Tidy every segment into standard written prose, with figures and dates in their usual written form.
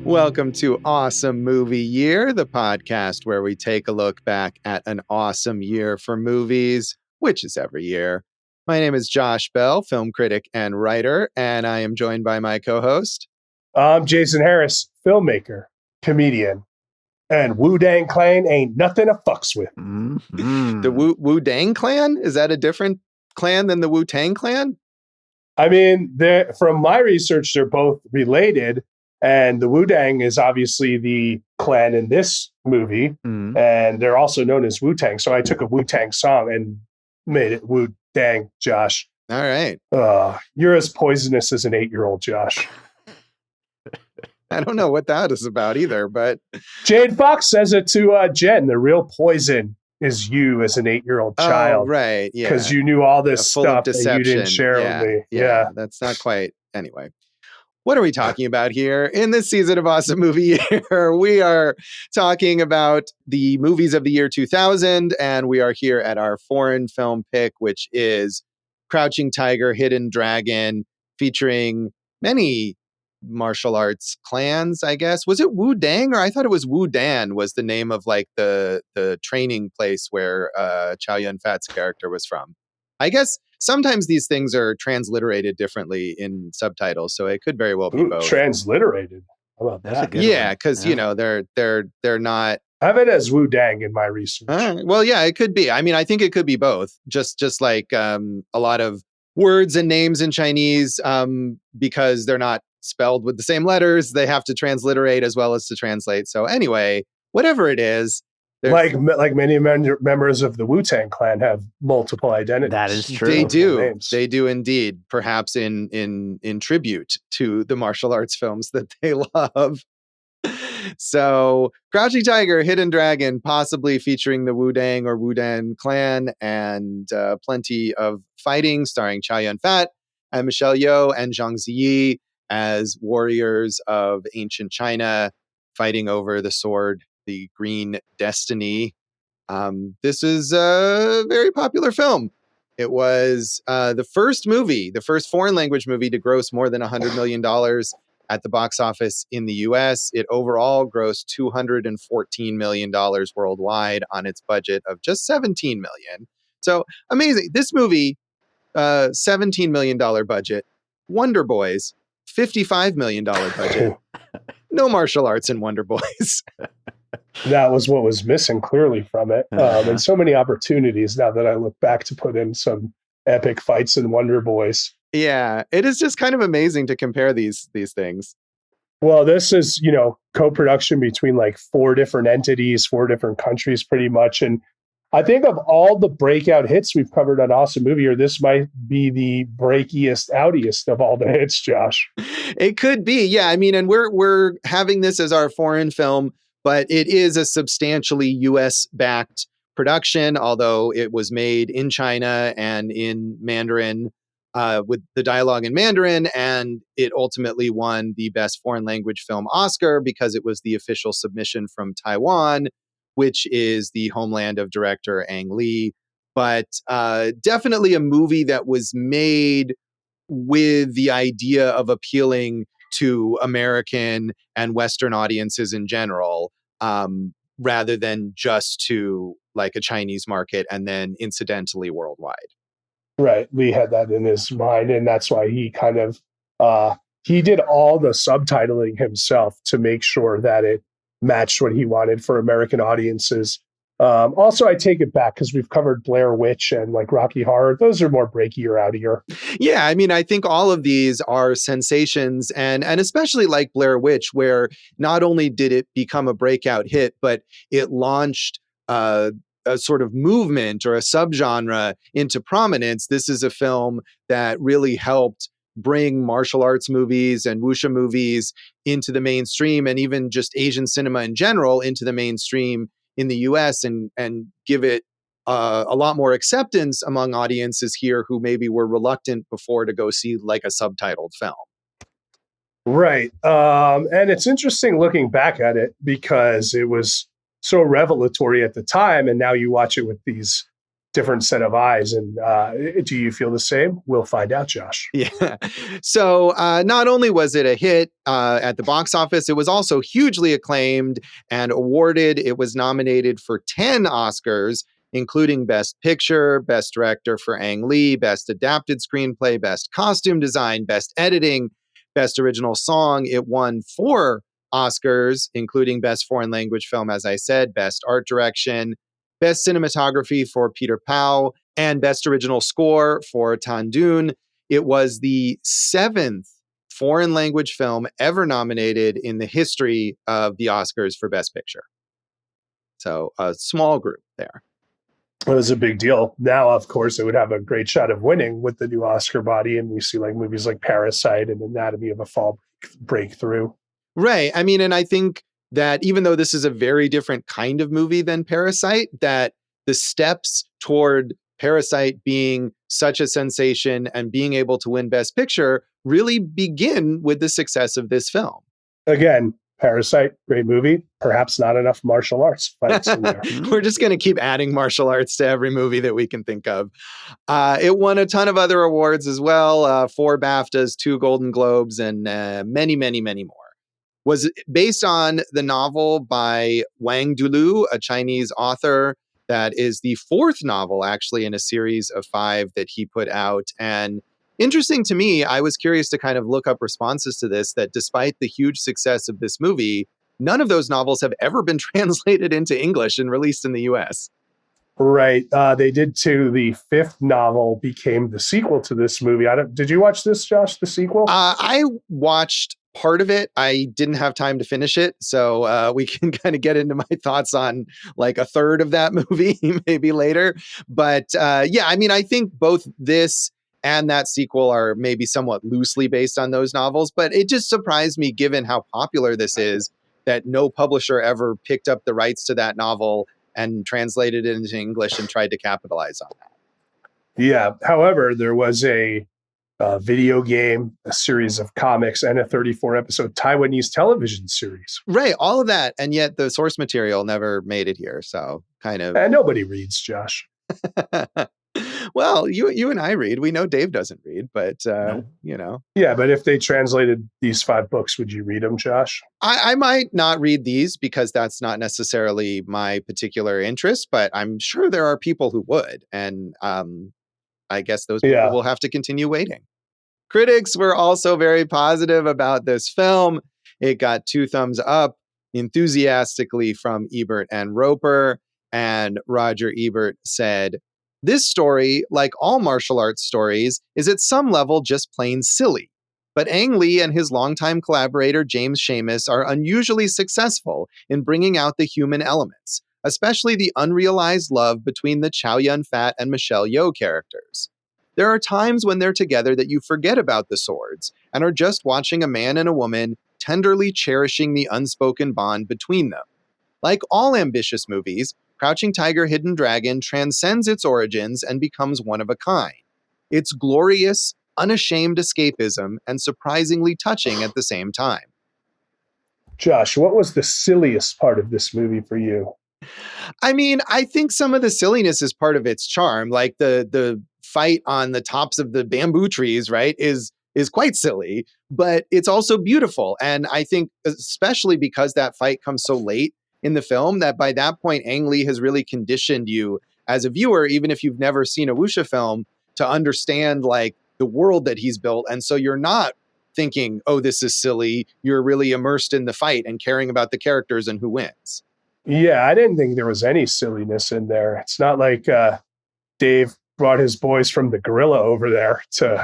Welcome to Awesome Movie Year, the podcast where we take a look back at an awesome year for movies, which is every year. My name is Josh Bell, film critic and writer, and I am joined by my co-host. I'm Jason Harris, filmmaker, comedian, and Wu-Dang Clan ain't nothing to fucks with. Mm-hmm. The Wu-Dang Clan? Is that a different clan than the Wu-Tang Clan? I mean, from my research, they're both related. And the Wu-Dang is obviously the clan in this movie. Mm. And they're also known as Wu-Tang. So I took a Wu-Tang song and made it Wu-Dang, Josh. All right. You're as poisonous as an 8-year-old, Josh. I don't know what that is about either, but... Jade Fox says it to Jen. The real poison is you as an 8-year-old child. Oh, right, yeah. Because you knew all this stuff that you didn't share with me. Yeah, that's not quite... Anyway. What are we talking about here? In this season of Awesome Movie Year, we are talking about the movies of the year 2000, and we are here at our foreign film pick, which is Crouching Tiger, Hidden Dragon, featuring many martial arts clans, I guess. Was it Wu-Dang, or I thought it was Wu-Dan was the name of like the training place where Chow Yun-fat's character was from. I guess sometimes these things are transliterated differently in subtitles, so it could very well be both. Transliterated? How about that? Yeah, because you know they're not. I have it as Wu-Dang in my research. Well, yeah, it could be. I mean, I think it could be both. Just like a lot of words and names in Chinese, because they're not spelled with the same letters, they have to transliterate as well as to translate. So anyway, whatever it is. Like many members of the Wu-Tang Clan have multiple identities. That is true. They do. They do indeed. Perhaps in tribute to the martial arts films that they love. So, Crouching Tiger, Hidden Dragon, possibly featuring the Wu-Dang or Wu-Dan Clan, and plenty of fighting, starring Chow Yun-fat and Michelle Yeoh and Zhang Ziyi as warriors of ancient China, fighting over the sword, the Green Destiny. This is a very popular film. It was the first foreign language movie to gross more than $100 million at the box office in the US. It overall grossed $214 million worldwide on its budget of just $17 million. So amazing. This movie, $17 million budget. Wonder Boys, $55 million budget. No martial arts in Wonder Boys. That was what was missing clearly from it. And so many opportunities now that I look back to put in some epic fights in Wonder Boys. Yeah, it is just kind of amazing to compare these things. Well, this is, co-production between like 4 different entities, 4 different countries pretty much. And I think of all the breakout hits we've covered on Awesome Movie Year, this might be the breakiest, outiest of all the hits, Josh. It could be. Yeah, I mean, and we're having this as our foreign film, but it is a substantially US-backed production, although it was made in China and in Mandarin, with the dialogue in Mandarin, and it ultimately won the Best Foreign Language Film Oscar because it was the official submission from Taiwan, which is the homeland of director Ang Lee. But definitely a movie that was made with the idea of appealing to American and Western audiences in general, rather than just to like a Chinese market and then incidentally worldwide. Right. Lee had that in his mind, and that's why he kind of he did all the subtitling himself to make sure that it matched what he wanted for American audiences. Also, I take it back because we've covered Blair Witch and like Rocky Horror. Those are more breaky or outier. Yeah, I mean, I think all of these are sensations, and especially like Blair Witch, where not only did it become a breakout hit, but it launched a sort of movement or a subgenre into prominence. This is a film that really helped bring martial arts movies and wuxia movies into the mainstream, and even just Asian cinema in general into the mainstream in the US, and give it a lot more acceptance among audiences here who maybe were reluctant before to go see like a subtitled film. Right. And it's interesting looking back at it because it was so revelatory at the time, and now you watch it with these different set of eyes. And do you feel the same? We'll find out, Josh. Yeah. So not only was it a hit at the box office, it was also hugely acclaimed and awarded. It was nominated for 10 Oscars, including Best Picture, Best Director for Ang Lee, Best Adapted Screenplay, Best Costume Design, Best Editing, Best Original Song. It won 4 Oscars, including Best Foreign Language Film, as I said, Best Art Direction, Best Cinematography for Peter Pao, and Best Original Score for Tan Dun. It was the 7th foreign language film ever nominated in the history of the Oscars for Best Picture. So a small group there. It was a big deal. Now, of course, it would have a great shot of winning with the new Oscar body. And we see like movies like Parasite and Anatomy of a Fall breakthrough. Right. I mean, and I think that even though this is a very different kind of movie than Parasite, that the steps toward Parasite being such a sensation and being able to win Best Picture really begin with the success of this film. Again, Parasite, great movie. Perhaps not enough martial arts fights in there. We're just going to keep adding martial arts to every movie that we can think of. It won a ton of other awards as well, 4 BAFTAs, 2 Golden Globes, and many, many, many more. Was based on the novel by Wang Dulu, a Chinese author. That is the 4th novel, actually, in a series of 5 that he put out. And interesting to me, I was curious to kind of look up responses to this, that despite the huge success of this movie, none of those novels have ever been translated into English and released in the US. Right. They did too. The 5th novel became the sequel to this movie. Did you watch this, Josh, the sequel? I watched part of it. I didn't have time to finish it. So we can kind of get into my thoughts on like a third of that movie maybe later. But yeah, I mean, I think both this and that sequel are maybe somewhat loosely based on those novels. But it just surprised me, given how popular this is, that no publisher ever picked up the rights to that novel and translated it into English and tried to capitalize on that. Yeah. However, there was a video game, a series of comics, and a 34-episode Taiwanese television series. Right. All of that. And yet the source material never made it here. So kind of. And nobody reads, Josh. Well, you and I read. We know Dave doesn't read, but, No. you know. Yeah, but if they translated these 5 books, would you read them, Josh? I might not read these because that's not necessarily my particular interest, but I'm sure there are people who would. And I guess those people will have to continue waiting. Critics were also very positive about this film. It got 2 thumbs up enthusiastically from Ebert and Roper. And Roger Ebert said, "This story, like all martial arts stories, is at some level just plain silly. But Ang Lee and his longtime collaborator James Schamus are unusually successful in bringing out the human elements, especially the unrealized love between the Chow Yun-fat and Michelle Yeoh characters. There are times when they're together that you forget about the swords and are just watching a man and a woman tenderly cherishing the unspoken bond between them. Like all ambitious movies, Crouching Tiger, Hidden Dragon transcends its origins and becomes one of a kind. It's glorious, unashamed escapism and surprisingly touching at the same time." Josh, what was the silliest part of this movie for you? I mean, I think some of the silliness is part of its charm. Like the fight on the tops of the bamboo trees, right, is quite silly, but it's also beautiful. And I think especially because that fight comes so late in the film, that by that point, Ang Lee has really conditioned you as a viewer, even if you've never seen a wuxia film, to understand like the world that he's built. And so you're not thinking, oh, this is silly. You're really immersed in the fight and caring about the characters and who wins. Yeah, I didn't think there was any silliness in there. It's not like Dave brought his boys from the Gorilla over there to,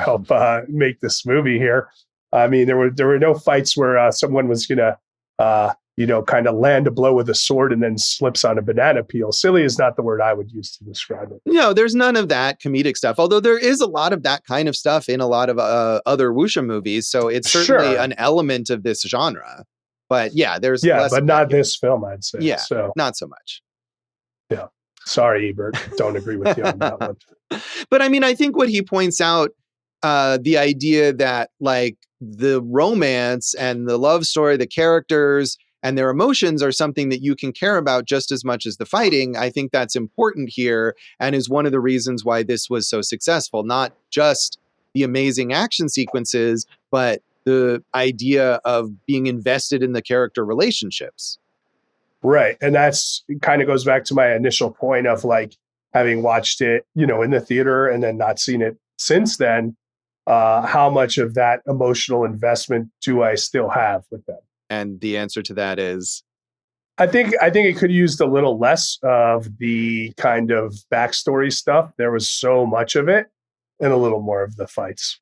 help make this movie here. I mean, there were no fights where someone was gonna, kind of land a blow with a sword and then slips on a banana peel. Silly is not the word I would use to describe it. No, there's none of that comedic stuff. Although there is a lot of that kind of stuff in a lot of other wuxia movies, so it's certainly an element of this genre. But yeah, there's less but not this film, I'd say. Yeah, so not so much. Yeah. Sorry, Ebert. Don't agree with you on that one. But I mean, I think what he points out, the idea that like the romance and the love story, the characters and their emotions are something that you can care about just as much as the fighting, I think that's important here and is one of the reasons why this was so successful. Not just the amazing action sequences, but the idea of being invested in the character relationships. Right. And that's kind of goes back to my initial point of like having watched it, in the theater and then not seen it since then. How much of that emotional investment do I still have with them? And the answer to that is, I think it could have used a little less of the kind of backstory stuff. There was so much of it, and a little more of the fights.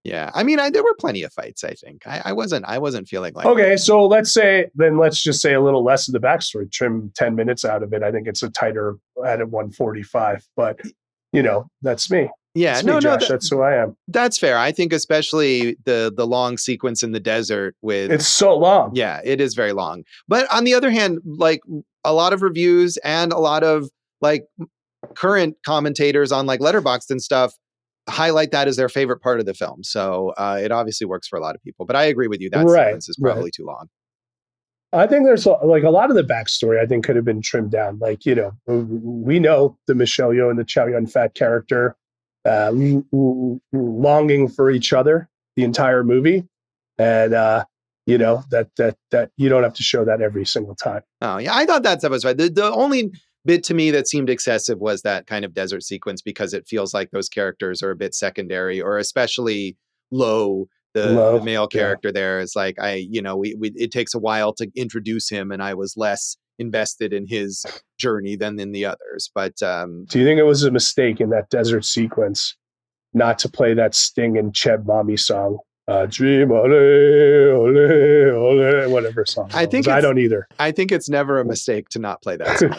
yeah. I mean, there were plenty of fights, I think. I wasn't feeling like. Okay, so let's just say a little less of the backstory. Trim 10 minutes out of it. I think it's a tighter at 145. But that's me. Yeah, that's me, Josh. That's who I am. That's fair. I think especially the long sequence in the desert with it's so long. Yeah, it is very long. But on the other hand, like a lot of reviews and a lot of like current commentators on like Letterboxd and stuff highlight that as their favorite part of the film. So it obviously works for a lot of people. But I agree with you. That sequence is probably too long. I think there's like a lot of the backstory I think could have been trimmed down. Like, we know the Michelle Yeoh and the Chow Yun-fat character longing for each other the entire movie. And, that you don't have to show that every single time. Oh, yeah. I thought that stuff was right. The only bit to me that seemed excessive was that kind of desert sequence because it feels like those characters are a bit secondary, or especially Lo, the male character there is like, it takes a while to introduce him and I was less invested in his journey than in the others. But do you think it was a mistake in that desert sequence not to play that Sting and Cheb Mommy song? Dream, ole, ole, ole, whatever song. I don't either. I think it's never a mistake to not play that song.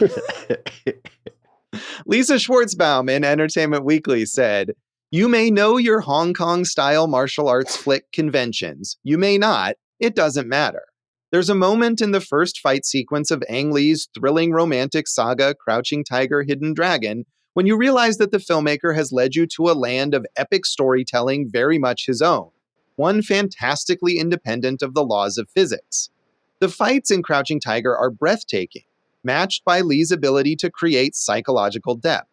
Lisa Schwartzbaum in Entertainment Weekly said, "You may know your Hong Kong-style martial arts flick conventions. You may not. It doesn't matter. There's a moment in the first fight sequence of Ang Lee's thrilling romantic saga, Crouching Tiger, Hidden Dragon, when you realize that the filmmaker has led you to a land of epic storytelling very much his own. One fantastically independent of the laws of physics. The fights in Crouching Tiger are breathtaking, matched by Lee's ability to create psychological depth.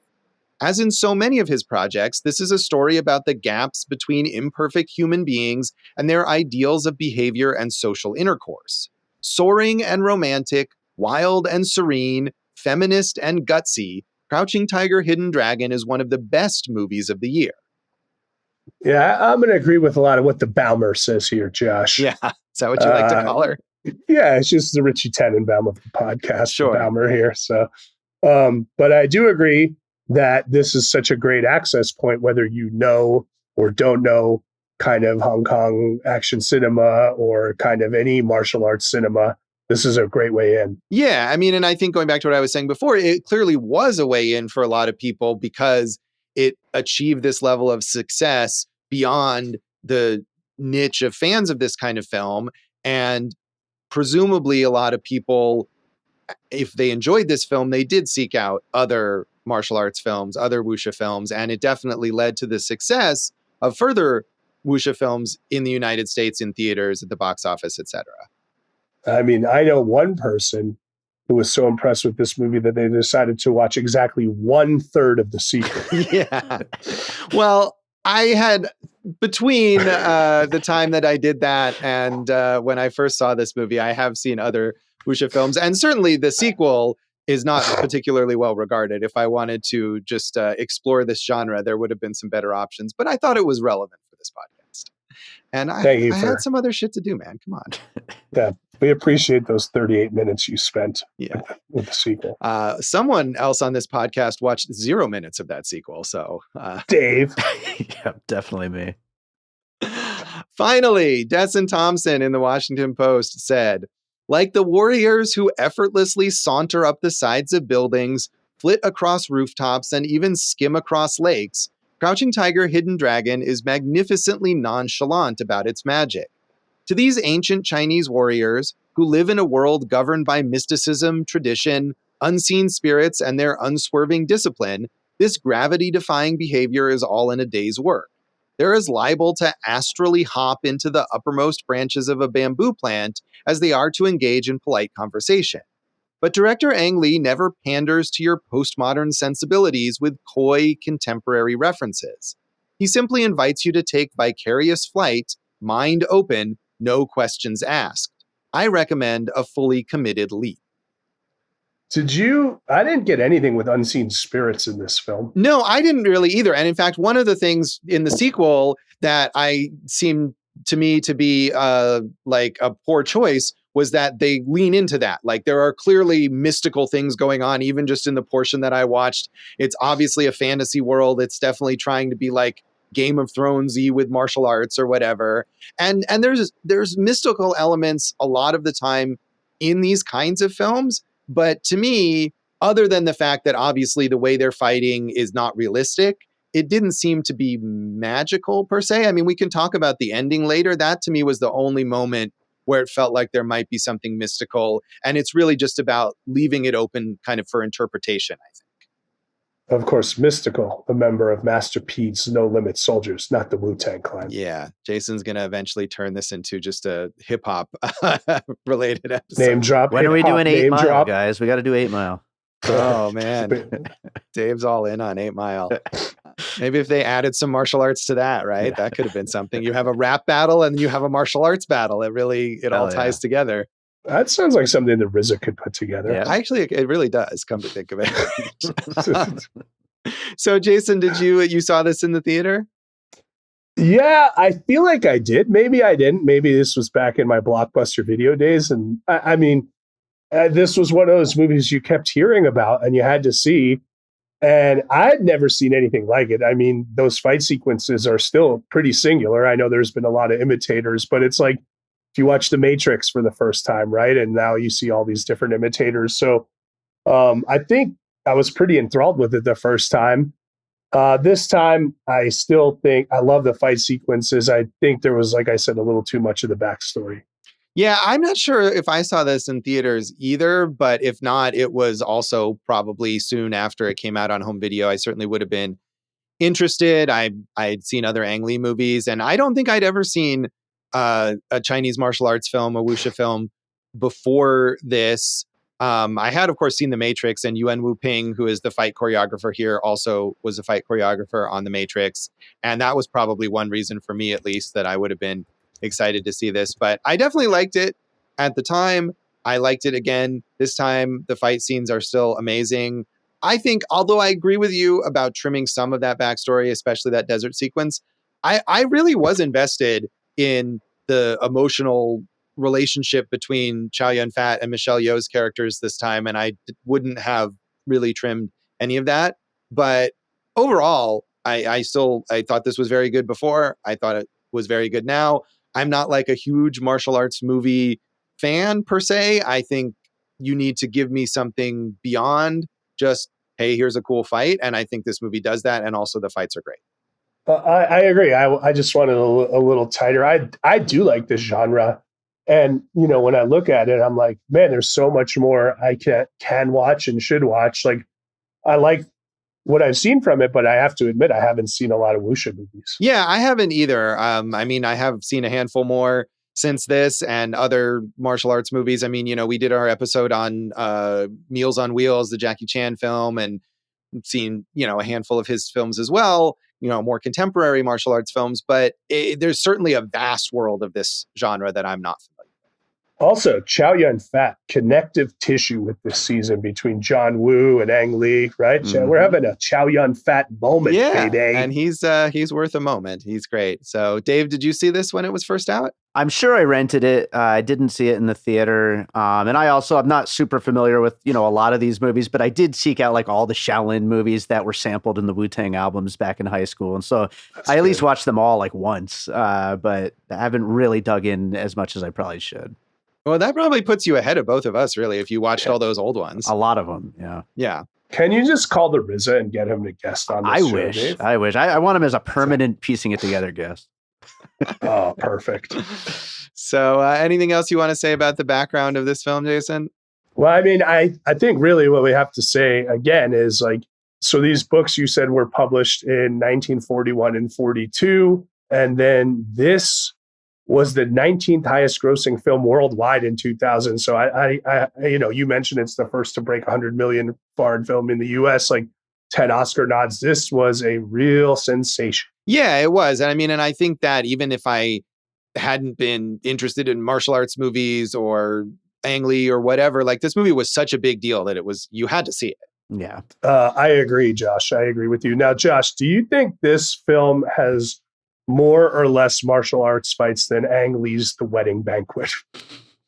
As in so many of his projects, this is a story about the gaps between imperfect human beings and their ideals of behavior and social intercourse. Soaring and romantic, wild and serene, feminist and gutsy, Crouching Tiger, Hidden Dragon is one of the best movies of the year." Yeah, I'm going to agree with a lot of what the Baumer says here, Josh. Yeah, is that what you like to call her? Yeah, it's just the Richie Tenenbaum of the podcast, sure. Baumer here. So, but I do agree that this is such a great access point, whether you know or don't know kind of Hong Kong action cinema or kind of any martial arts cinema. This is a great way in. Yeah, I mean, and I think going back to what I was saying before, it clearly was a way in for a lot of people because it achieved this level of success beyond the niche of fans of this kind of film. And presumably a lot of people, if they enjoyed this film, they did seek out other martial arts films, other wuxia films, and it definitely led to the success of further wuxia films in the United States, in theaters, at the box office, etc. I mean, I know one person who was so impressed with this movie that they decided to watch exactly 1/3 of the sequel. Yeah. Well, I had, between the time that I did that and when I first saw this movie, I have seen other wuxia films. And certainly the sequel is not particularly well regarded. If I wanted to just explore this genre, there would have been some better options. But I thought it was relevant for this podcast. And I had some other shit to do, man. Come on. Yeah, we appreciate those 38 minutes you spent with the sequel. Someone else on this podcast watched 0 minutes of that sequel. So, Dave. Yeah, definitely me. Finally, Desson Thompson in the Washington Post said, "Like the warriors who effortlessly saunter up the sides of buildings, flit across rooftops, and even skim across lakes, Crouching Tiger, Hidden Dragon is magnificently nonchalant about its magic. To these ancient Chinese warriors, who live in a world governed by mysticism, tradition, unseen spirits, and their unswerving discipline, this gravity-defying behavior is all in a day's work. they're as liable to astrally hop into the uppermost branches of a bamboo plant as they are to engage in polite conversation. But director Ang Lee never panders to your postmodern sensibilities with coy contemporary references. He simply invites you to take vicarious flight, mind open, no questions asked. I recommend a fully committed leap. I didn't get anything with unseen spirits in this film. No, I didn't really either. And in fact, one of the things in the sequel that I seemed to me to be like a poor choice was that they lean into that. Like there are clearly mystical things going on, even just in the portion that I watched. It's obviously a fantasy world. It's definitely trying to be like Game of Thrones-y with martial arts or whatever. And there's mystical elements a lot of the time in these kinds of films. But to me, other than the fact that obviously the way they're fighting is not realistic, it didn't seem to be magical per se. I mean, we can talk about the ending later. That to me was the only moment where it felt like there might be something mystical. And it's really just about leaving it open kind of for interpretation, I think. Of course, Mystical, a member of Master P's No Limit Soldiers, not the Wu-Tang Clan. Yeah, Jason's going to eventually turn this into just a hip-hop related episode. Name drop. When are we doing 8 Mile, guys? We got to do 8 Mile. Oh, man. Dave's all in on 8 Mile. Maybe if they added some martial arts to that, right? That could have been something. You have a rap battle and you have a martial arts battle. It all ties together. That sounds like something that RZA could put together. Yeah. Actually, it really does, come to think of it. So, Jason, you saw this in the theater? Yeah, I feel like I did. Maybe I didn't. Maybe this was back in my Blockbuster video days. And I mean, this was one of those movies you kept hearing about and you had to see. And I'd never seen anything like it. I mean, those fight sequences are still pretty singular. I know there's been a lot of imitators, but it's like if you watch The Matrix for the first time, right? And now you see all these different imitators. So I think I was pretty enthralled with it the first time. This time, I still think I love the fight sequences. I think there was, like I said, a little too much of the backstory. Yeah, I'm not sure if I saw this in theaters either, but if not, it was also probably soon after it came out on home video. I certainly would have been interested. I'd seen other Ang Lee movies, and I don't think I'd ever seen a Chinese martial arts film, a wuxia film, before this. I had, of course, seen The Matrix, and Yuan Wu-ping, who is the fight choreographer here, also was a fight choreographer on The Matrix. And that was probably one reason for me, at least, that I would have been excited to see this. But I definitely liked it at the time. I liked it again. This time, the fight scenes are still amazing. I think, although I agree with you about trimming some of that backstory, especially that desert sequence, I really was invested in the emotional relationship between Chow Yun-fat and Michelle Yeoh's characters this time, and I wouldn't have really trimmed any of that. But overall, I thought this was very good before. I thought it was very good now. I'm not like a huge martial arts movie fan per se. I think you need to give me something beyond just, hey, here's a cool fight. And I think this movie does that. And also the fights are great. I agree. I just wanted a little tighter. I do like this genre. And, you know, when I look at it, I'm like, man, there's so much more I can watch and should watch. Like, I like what I've seen from it, but I have to admit, I haven't seen a lot of wuxia movies. Yeah, I haven't either. I mean, I have seen a handful more since this and other martial arts movies. I mean, you know, we did our episode on Meals on Wheels, the Jackie Chan film, and seen, you know, a handful of his films as well, you know, more contemporary martial arts films. But there's certainly a vast world of this genre that I'm not familiar with. Also, Chow Yun-fat, connective tissue with this season between John Woo and Ang Lee, right? Mm-hmm. We're having a Chow Yun-fat moment, Pei-pei. And he's worth a moment. He's great. So, Dave, did you see this when it was first out? I'm sure I rented it. I didn't see it in the theater. And I'm not super familiar with, you know, a lot of these movies, but I did seek out like all the Shaolin movies that were sampled in the Wu-Tang albums back in high school. And so I at least watched them all like once, but I haven't really dug in as much as I probably should. Well, that probably puts you ahead of both of us, really, if you watched all those old ones. A lot of them, yeah. Yeah. Can you just call the RZA and get him to guest on this show, Dave? I wish. I want him as a permanent piecing it together guest. Oh, perfect. So anything else you want to say about the background of this film, Jason? Well, I mean, I think really what we have to say, again, is like, So these books you said were published in 1941 and 42. And then this was the 19th highest grossing film worldwide in 2000. So you mentioned it's the first to break 100 million foreign film in the US, like 10 Oscar nods. This was a real sensation. Yeah, it was. And I mean, and I think that even if I hadn't been interested in martial arts movies or Ang Lee or whatever, like this movie was such a big deal that you had to see it. Yeah. I agree, Josh. I agree with you. Now, Josh, do you think this film has more or less martial arts fights than Ang Lee's The Wedding Banquet?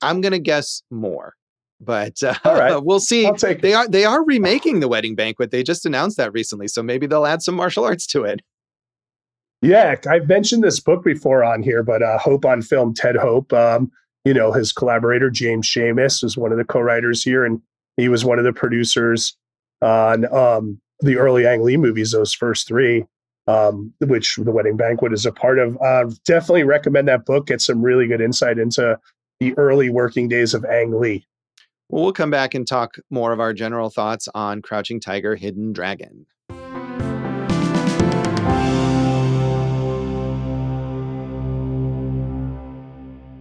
I'm going to guess more, but all right. We'll see. I'll take they are remaking The Wedding Banquet. They just announced that recently. So maybe they'll add some martial arts to it. Yeah, I've mentioned this book before on here, but Hope on Film, Ted Hope, his collaborator, James Shamus, was one of the co-writers here, and he was one of the producers on the early Ang Lee movies, those first three, which The Wedding Banquet is a part of. Definitely recommend that book. Get some really good insight into the early working days of Ang Lee. Well, we'll come back and talk more of our general thoughts on Crouching Tiger, Hidden Dragon.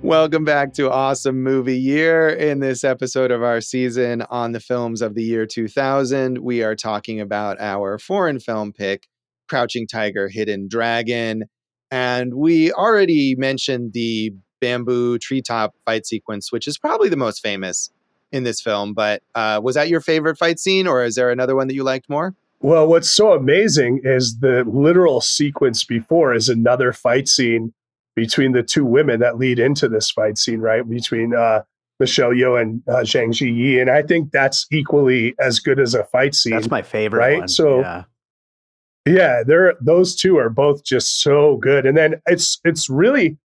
Welcome back to Awesome Movie Year. In this episode of our season on the films of the year 2000, we are talking about our foreign film pick, Crouching Tiger, Hidden Dragon. And we already mentioned the bamboo treetop fight sequence, which is probably the most famous in this film. But was that your favorite fight scene, or is there another one that you liked more? Well, what's so amazing is the literal sequence before is another fight scene between the two women that lead into this fight scene, right? Between Michelle Yeoh and Zhang Ziyi. And I think that's equally as good as a fight scene. That's my favorite right? one. So yeah, those two are both just so good. And then it's really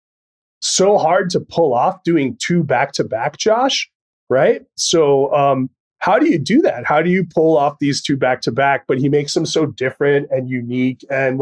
so hard to pull off doing two back-to-back, Josh, right? So how do you do that? How do you pull off these two back-to-back? But he makes them so different and unique and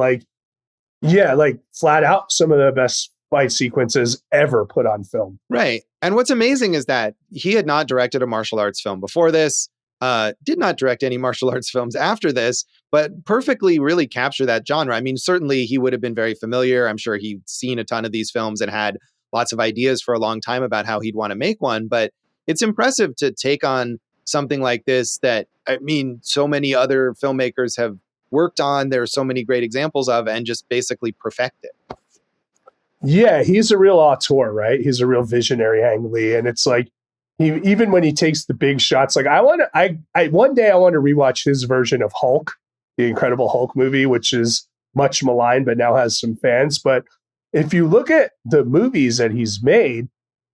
flat out some of the best fight sequences ever put on film. Right. And what's amazing is that he had not directed a martial arts film before this, did not direct any martial arts films after this, but perfectly really capture that genre. I mean, certainly he would have been very familiar. I'm sure he'd seen a ton of these films and had lots of ideas for a long time about how he'd want to make one. But it's impressive to take on something like this that, I mean, so many other filmmakers have worked on. There are so many great examples of, and just basically perfect it. Yeah, he's a real auteur, right? He's a real visionary, Ang Lee. And it's like, even when he takes the big shots, like one day I want to rewatch his version of Hulk, the Incredible Hulk movie, which is much maligned, but now has some fans. But if you look at the movies that he's made,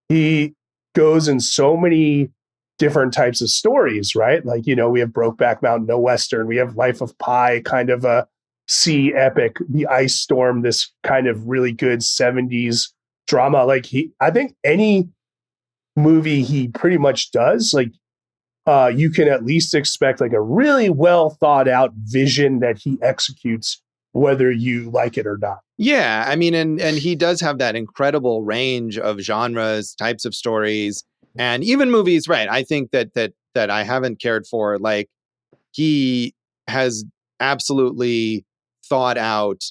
he goes in so many different types of stories, right? Like, we have Brokeback Mountain, no Western. We have Life of Pi, kind of a sea epic, The Ice Storm, this kind of really good 70s drama. Like I think any movie he pretty much does, like you can at least expect like a really well thought out vision that he executes, whether you like it or not. Yeah, I mean, and he does have that incredible range of genres, types of stories, and even movies, right? I think that I haven't cared for, like, he has absolutely thought out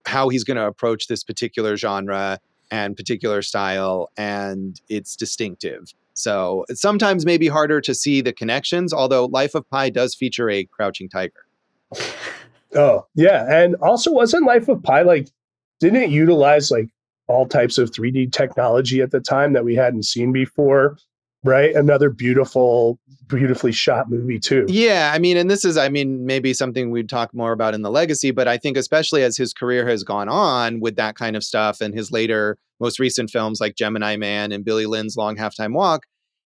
how he's going to approach this particular genre and particular style, and it's distinctive. So it's sometimes maybe harder to see the connections, although Life of Pi does feature a crouching tiger. Oh, yeah. And also, wasn't Life of Pi, like, didn't it utilize like all types of 3D technology at the time that we hadn't seen before? Right. Another beautifully shot movie too. Yeah. I mean, and this is, maybe something we'd talk more about in The Legacy, but I think especially as his career has gone on with that kind of stuff and his later, most recent films like Gemini Man and Billy Lynn's Long Halftime Walk,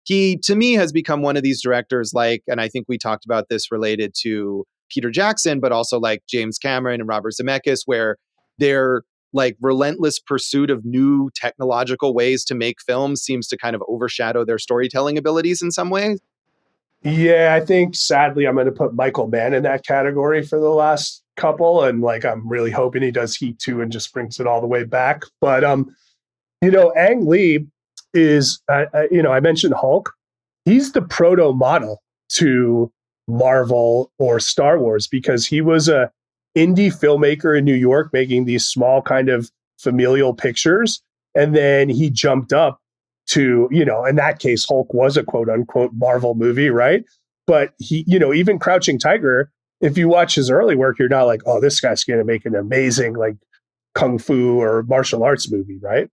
he, to me, has become one of these directors like, and I think we talked about this related to Peter Jackson, but also like James Cameron and Robert Zemeckis, where their like relentless pursuit of new technological ways to make films seems to kind of overshadow their storytelling abilities in some ways. Yeah, I think sadly I'm going to put Michael Mann in that category for the last couple, and like I'm really hoping he does Heat 2 and just brings it all the way back. But Ang Lee is I mentioned Hulk. He's the proto model to Marvel or Star Wars, because he was a indie filmmaker in New York making these small kind of familial pictures. And then he jumped up to, in that case, Hulk was a quote unquote Marvel movie, right? But he, even Crouching Tiger, if you watch his early work, you're not like, oh, this guy's going to make an amazing like kung fu or martial arts movie, right?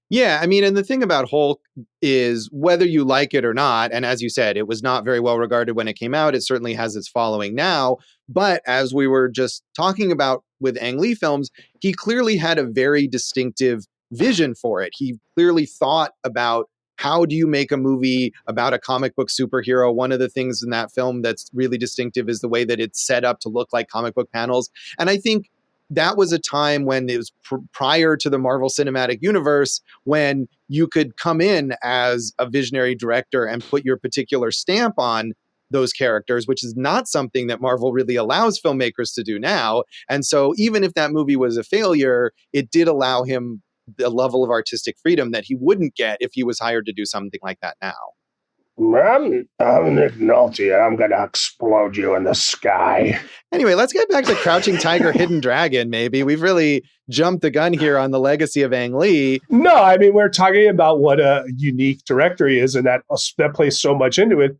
Yeah, I mean, and the thing about Hulk is whether you like it or not, and as you said, it was not very well regarded when it came out. It certainly has its following now. But as we were just talking about with Ang Lee films, he clearly had a very distinctive vision for it. He clearly thought about how do you make a movie about a comic book superhero. One of the things in that film that's really distinctive is the way that it's set up to look like comic book panels. And I think that was a time when it was prior to the Marvel Cinematic Universe, when you could come in as a visionary director and put your particular stamp on those characters, which is not something that Marvel really allows filmmakers to do now. And so even if that movie was a failure, it did allow him the level of artistic freedom that he wouldn't get if he was hired to do something like that now. I'm Nick Nolte. I'm going to explode you in the sky. Anyway, let's get back to Crouching Tiger, Hidden Dragon, maybe. We've really jumped the gun here on the legacy of Ang Lee. No, I mean, we're talking about what a unique director he is, and that plays so much into it.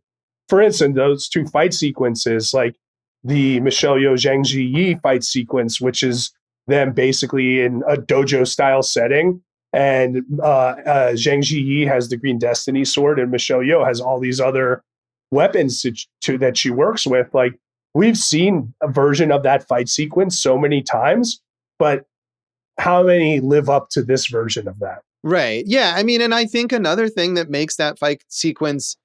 For instance, those two fight sequences, like the Michelle Yeoh Zhang Ziyi fight sequence, which is them basically in a dojo-style setting, and Zhang Ziyi has the Green Destiny sword, and Michelle Yeoh has all these other weapons that she works with. Like, we've seen a version of that fight sequence so many times, but how many live up to this version of that? Right. Yeah. I mean, and I think another thing that makes that fight sequence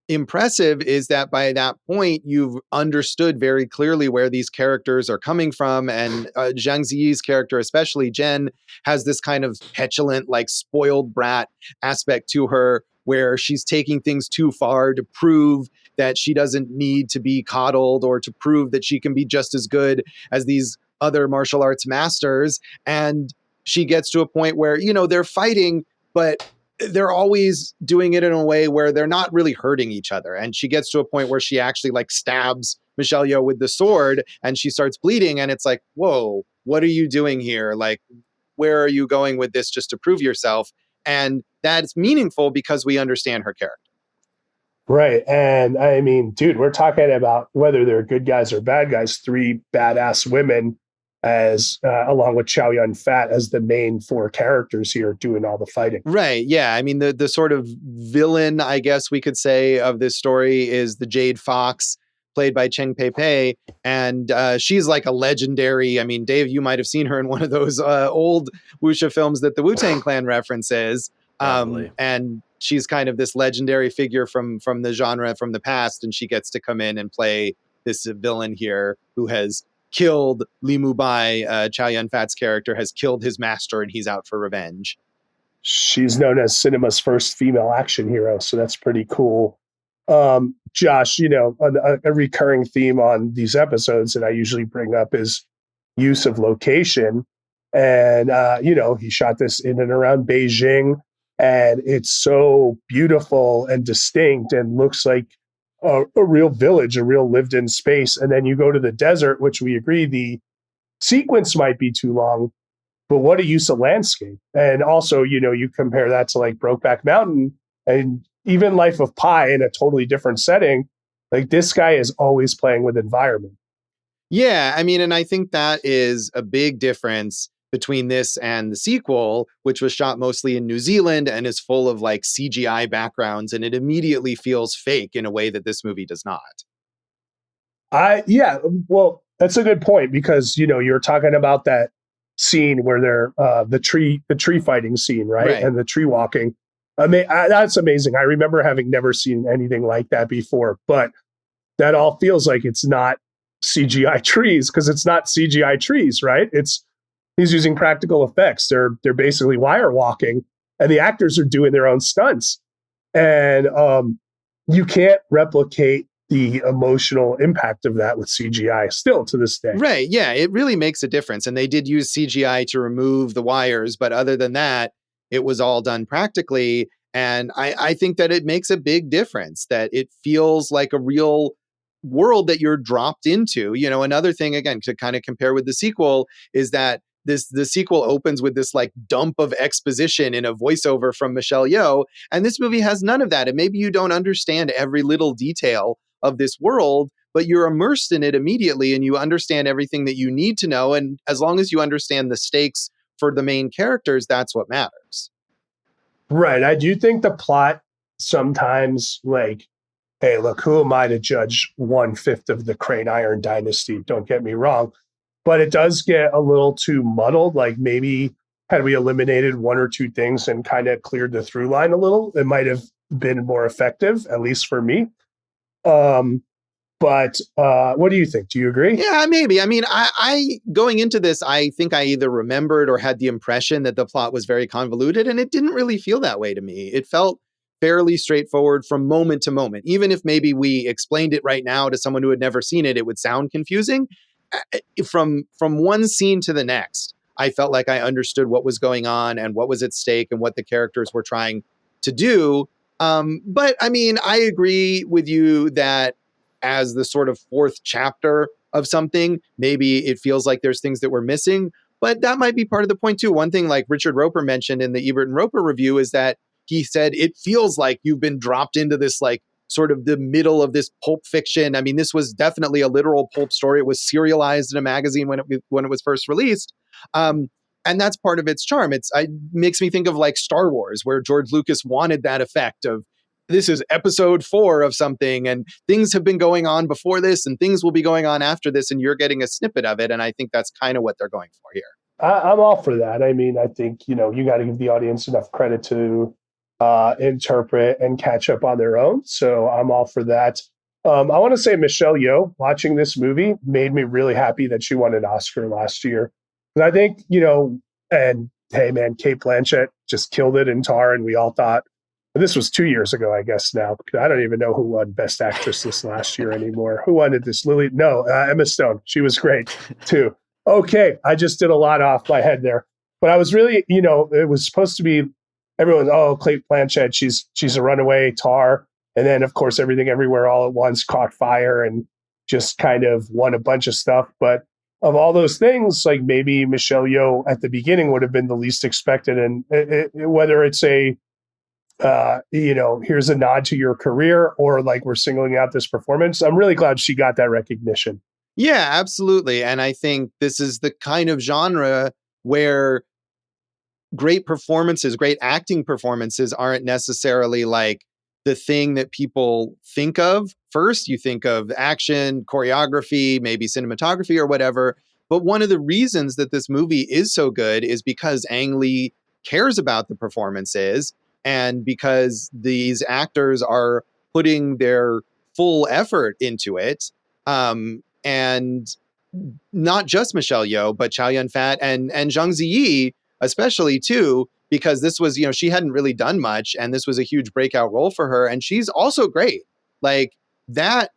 impressive is that by that point, you've understood very clearly where these characters are coming from. And Zhang Ziyi's character, especially Chen, has this kind of petulant, like spoiled brat aspect to her, where she's taking things too far to prove that she doesn't need to be coddled, or to prove that she can be just as good as these other martial arts masters. And she gets to a point where, they're fighting, but they're always doing it in a way where they're not really hurting each other. And she gets to a point where she actually like stabs Michelle Yeoh with the sword, and she starts bleeding. And it's like, whoa, what are you doing here? Like, where are you going with this just to prove yourself? And that's meaningful because we understand her character. Right. And I mean, dude, we're talking about whether they're good guys or bad guys, three badass women as along with Chow Yun-fat as the main four characters here doing all the fighting. Right. Yeah. I mean, the sort of villain, I guess we could say, of this story is the Jade Fox, played by Cheng Pei-pei. And she's like a legendary, I mean, Dave, you might have seen her in one of those old wuxia films that the Wu-Tang Clan references. And she's kind of this legendary figure from the genre from the past. And she gets to come in and play this villain here who has killed Li Mubai. Chow Yun-fat's character has killed his master, and he's out for revenge. She's known as cinema's first female action hero, so that's pretty cool. Josh, a recurring theme on these episodes that I usually bring up is use of location. And, he shot this in and around Beijing, and it's so beautiful and distinct and looks like a real village, a real lived in space. And then you go to the desert, which we agree the sequence might be too long, but what a use of landscape. And also, you compare that to like Brokeback Mountain and even Life of Pi in a totally different setting. Like, this guy is always playing with environment. Yeah. I mean, and I think that is a big difference between this and the sequel, which was shot mostly in New Zealand and is full of like CGI backgrounds, and it immediately feels fake in a way that this movie does not. Well, that's a good point, because you're talking about that scene where they're the tree fighting scene, right? And the tree walking. That's amazing. I remember having never seen anything like that before, but that all feels like it's not CGI trees, because it's not CGI trees, right? He's using practical effects. They're basically wire walking, and the actors are doing their own stunts. And you can't replicate the emotional impact of that with CGI still to this day. Right. Yeah, it really makes a difference. And they did use CGI to remove the wires, but other than that, it was all done practically. And I think that it makes a big difference, that it feels like a real world that you're dropped into. You know, another thing, again, to kind of compare with the sequel, is that the sequel opens with this like dump of exposition in a voiceover from Michelle Yeoh, and this movie has none of that. And maybe you don't understand every little detail of this world, but you're immersed in it immediately and you understand everything that you need to know. And as long as you understand the stakes for the main characters, that's what matters. Right. I do think the plot sometimes, like, hey, look, who am I to judge 1/5 of the Crane Iron dynasty? Don't get me wrong. But it does get a little too muddled. Like, maybe had we eliminated one or two things and kind of cleared the through line a little, it might have been more effective, at least for me. But what do you think? Do you agree? Yeah, maybe. I mean, I going into this, I think I either remembered or had the impression that the plot was very convoluted, and it didn't really feel that way to me. It felt fairly straightforward from moment to moment. Even if maybe we explained it right now to someone who had never seen it, it would sound confusing. From one scene to the next, I felt like I understood what was going on and what was at stake and what the characters were trying to do. But I mean, I agree with you that as the sort of fourth chapter of something, maybe it feels like there's things that we're missing, but that might be part of the point too. One thing like Richard Roper mentioned in the Ebert and Roper review is that he said it feels like you've been dropped into this like sort of the middle of this pulp fiction. I mean, this was definitely a literal pulp story. It was serialized in a magazine when it was first released. And that's part of its charm. It makes me think of like Star Wars, where George Lucas wanted that effect of this is episode 4 of something and things have been going on before this and things will be going on after this and you're getting a snippet of it. And I think that's kind of what they're going for here. I'm all for that. I mean, I think, you got to give the audience enough credit to interpret and catch up on their own. So I'm all for that. I want to say Michelle Yeoh watching this movie made me really happy that she won an Oscar last year. And I think, and hey, man, Cate Blanchett just killed it in Tar, and we all thought, this was 2 years ago, I guess now. I don't even know who won Best Actress this last year anymore. Who won it this? Lily? No, Emma Stone. She was great too. Okay, I just did a lot off my head there. But I was really, it was supposed to be everyone, Cate Blanchett, she's a runaway Tar. And then, of course, Everything Everywhere All at Once caught fire and just kind of won a bunch of stuff. But of all those things, like maybe Michelle Yeoh at the beginning would have been the least expected. And whether it's here's a nod to your career or like we're singling out this performance, I'm really glad she got that recognition. Yeah, absolutely. And I think this is the kind of genre where great performances, great acting performances aren't necessarily like the thing that people think of first. You think of action, choreography, maybe cinematography or whatever. But one of the reasons that this movie is so good is because Ang Lee cares about the performances and because these actors are putting their full effort into it. And not just Michelle Yeoh, but Chow Yun-fat and Zhang Ziyi, especially too, because this was, she hadn't really done much and this was a huge breakout role for her. And she's also great. Like that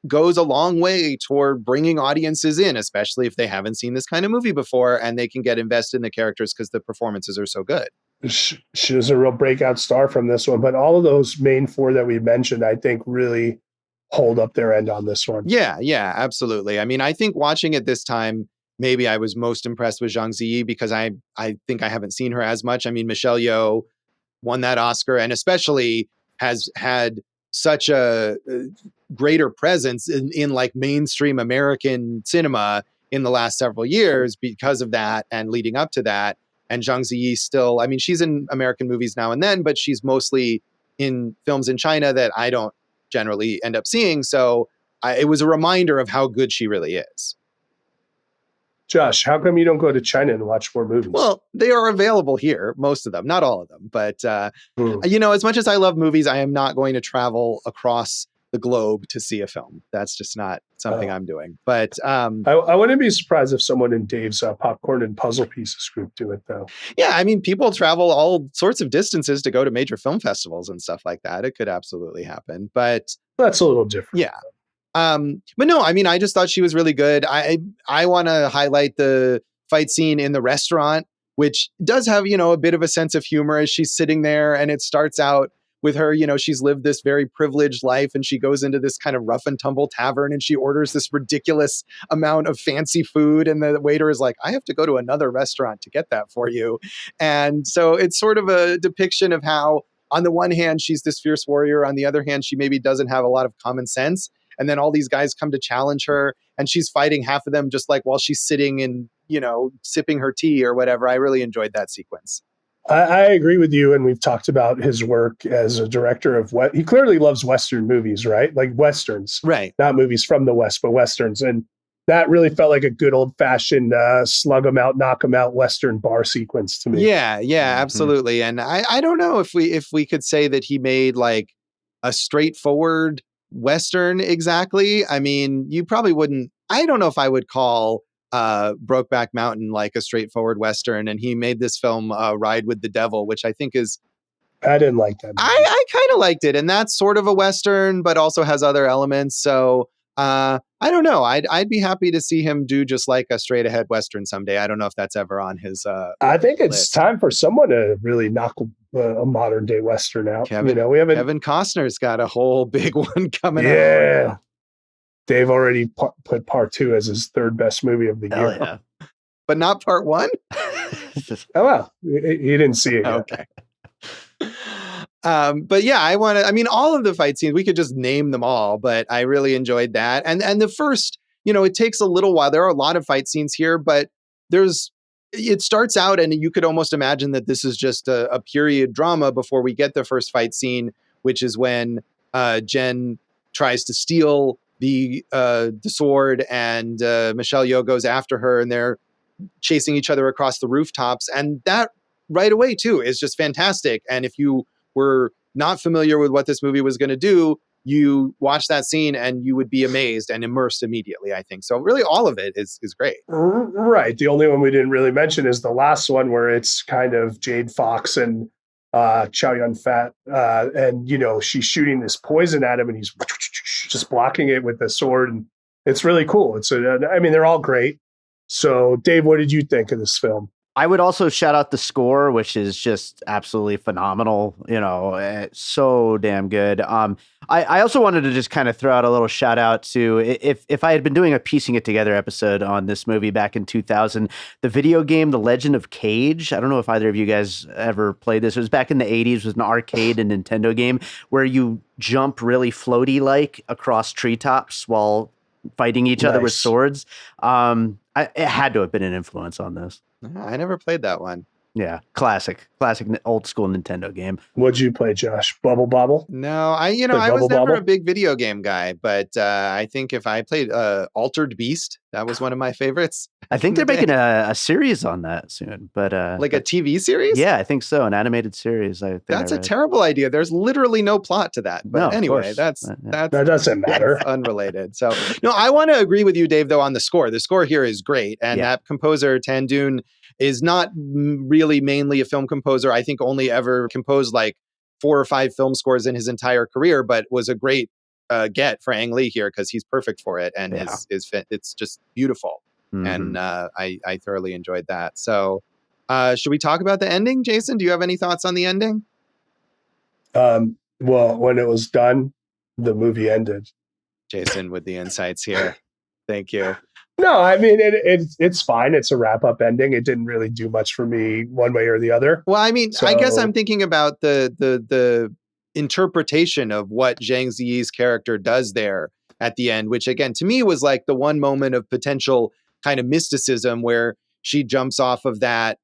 goes a long way toward bringing audiences in, especially if they haven't seen this kind of movie before and they can get invested in the characters because the performances are so good. She was a real breakout star from this one, but all of those main 4 that we mentioned, I think really hold up their end on this one. Yeah, absolutely. I mean, I think watching it this time, maybe I was most impressed with Zhang Ziyi because I think I haven't seen her as much. I mean, Michelle Yeoh won that Oscar and especially has had such a greater presence in like mainstream American cinema in the last several years because of that and leading up to that. And Zhang Ziyi still, I mean, she's in American movies now and then, but she's mostly in films in China that I don't generally end up seeing. So it was a reminder of how good she really is. Josh, how come you don't go to China and watch more movies? Well, they are available here, most of them, not all of them. But, as much as I love movies, I am not going to travel across the globe to see a film. That's just not something I'm doing. But I wouldn't be surprised if someone in Dave's Popcorn and Puzzle Pieces group do it, though. Yeah, I mean, people travel all sorts of distances to go to major film festivals and stuff like that. It could absolutely happen. But that's a little different. Yeah. But no, I mean, I just thought she was really good. I want to highlight the fight scene in the restaurant, which does have, a bit of a sense of humor as she's sitting there and it starts out with her, she's lived this very privileged life and she goes into this kind of rough and tumble tavern and she orders this ridiculous amount of fancy food. And the waiter is like, I have to go to another restaurant to get that for you. And so it's sort of a depiction of how, on the one hand, she's this fierce warrior. On the other hand, she maybe doesn't have a lot of common sense. And then all these guys come to challenge her and she's fighting half of them just like while she's sitting and, sipping her tea or whatever. I really enjoyed that sequence. I agree with you. And we've talked about his work as a director of what he clearly loves Western movies, right? Like Westerns, right? Not movies from the West, but Westerns. And that really felt like a good old fashioned slug 'em out, knock 'em out Western bar sequence to me. Yeah, absolutely. And I don't know if we could say that he made like a straightforward Western exactly. I mean, you probably wouldn't. I don't know if I would call Brokeback Mountain like a straightforward Western. And he made this film Ride with the Devil, which I think is. I didn't like that movie. I kind of liked it, and that's sort of a Western, but also has other elements. So I don't know. I'd be happy to see him do just like a straight ahead Western someday. I don't know if that's ever on his. I think it's time for someone to really knock a modern day Western out. Kevin Costner's got a whole big one coming out. Yeah. Dave already put part 2 as his third best movie of the year. Yeah. But not part 1? Oh, well, he didn't see it yet. Okay. But yeah, all of the fight scenes, we could just name them all, but I really enjoyed that. And the first, it takes a little while. There are a lot of fight scenes here, but it starts out and you could almost imagine that this is just a period drama before we get the first fight scene, which is when Jen tries to steal the sword and Michelle Yeoh goes after her and they're chasing each other across the rooftops. And that right away too is just fantastic. And if you were not familiar with what this movie was going to do, you watch that scene and you would be amazed and immersed immediately, I think. So really all of it is great. Right. The only one we didn't really mention is the last one where it's kind of Jade Fox and Chow Yun-fat. And, she's shooting this poison at him and he's just blocking it with the sword. And it's really cool. They're all great. So Dave, what did you think of this film? I would also shout out the score, which is just absolutely phenomenal. So damn good. I also wanted to just kind of throw out a little shout out to if I had been doing a piecing it together episode on this movie back in 2000, the video game The Legend of Cage. I don't know if either of you guys ever played this. It was back in the 80s. It was an arcade and Nintendo game where you jump really floaty like across treetops while fighting each other with swords. It had to have been an influence on this. I never played that one. Yeah, classic old school Nintendo game. What'd you play, Josh? Bubble Bobble? No, I was never a big video game guy, but I think if I played Altered Beast, that was one of my favorites. I think they're making a series on that soon, but like a TV series? Yeah, I think so, an animated series. That's a terrible idea. There's literally no plot to that. But anyway, that doesn't matter. Unrelated. So no, I want to agree with you, Dave, though, on the score. The score here is great, and that composer Tan Dun is not really mainly a film composer. I think only ever composed like 4 or 5 film scores in his entire career, but was a great get for Ang Lee here because he's perfect for it and it's just beautiful. Mm-hmm. And I thoroughly enjoyed that. So should we talk about the ending, Jason? Do you have any thoughts on the ending? Well, when it was done, the movie ended. Jason with the insights here. Thank you. No, I mean, it's fine. It's a wrap-up ending. It didn't really do much for me one way or the other. Well, I mean, I guess I'm thinking about the interpretation of what Zhang Ziyi's character does there at the end, which again, to me was like the one moment of potential kind of mysticism where she jumps off of that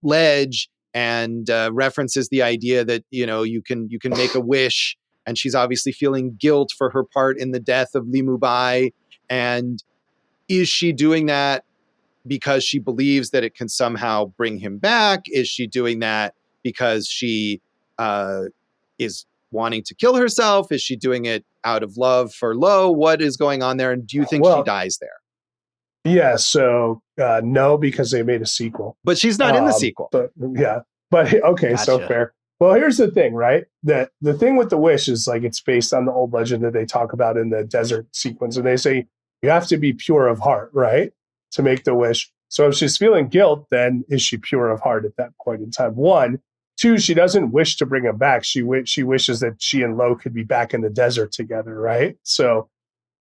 ledge and references the idea that, you can make a wish. And she's obviously feeling guilt for her part in the death of Li Mubai. And is she doing that because she believes that it can somehow bring him back? Is she doing that because she is wanting to kill herself? Is she doing it out of love for Lo? What is going on there? And do you think she dies there? Yeah, so no, because they made a sequel. But she's not in the sequel. But okay, gotcha. So fair. Well, here's the thing, right? That the thing with the wish is like it's based on the old legend that they talk about in the desert sequence. And they say you have to be pure of heart, right? To make the wish. So if she's feeling guilt, then is she pure of heart at that point in time? One. two, she doesn't wish to bring him back. She wishes that she and Lo could be back in the desert together, right?